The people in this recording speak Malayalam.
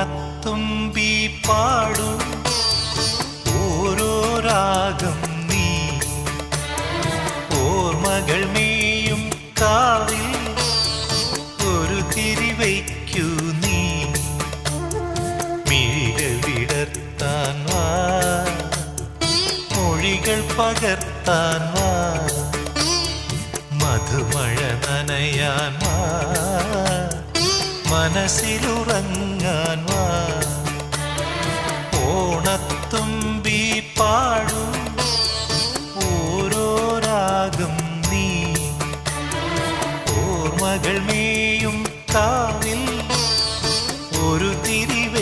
ഓണത്തുമ്പി പാടൂ ഓരോ രാഗം നീ ഓർമ്മകൾ മേയും കാവിൽ ഒരു തിരിവയ്ക്കൂ നീ മിഴികൾ വിടർത്താൻ വാ മൊഴികൾ പകർത്താൻ വാ മധുമഴ നനയാൻ വാ മനസ്സിലുറങ്ങാൻ വാ ഓണത്തുമ്പി പാടൂ ഓരോ രാഗം നീ ഓർമ്മകൾ മേയും കാവിൽ ഒരു തിരിവ